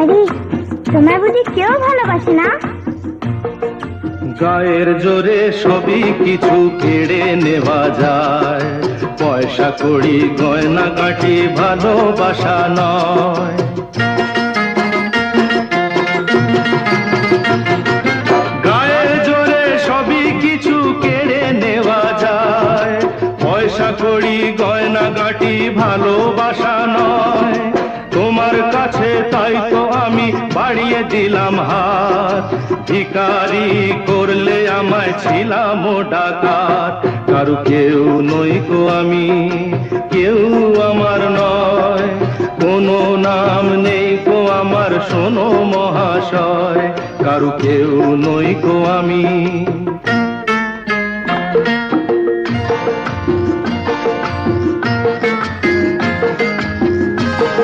আরে তোমার বুঝি কেউ ভালোবাসে না? গায়ের জোরে সবই কিছু কেড়ে নেওয়া যায়, পয়সা কড়ি গয়না গাঁটি ভালোবাসা নয়। গায়ের জোরে সবই কিছু কেড়ে নেওয়া যায়, পয়সা কড়ি গয়না গাঁটি ভালোবাসা নয়। তোমার কাছে তাই তো আমি বাড়িয়ে দিলাম হাত, ভিখারি করলে আমায় ছিলাম ডাকাত। কারু কেউ নই গো আমি, কেউ আমার নয়, কোনো নাম নেই গো আমার শোনো মহাশয়। কারু কেউ নই গো আমি।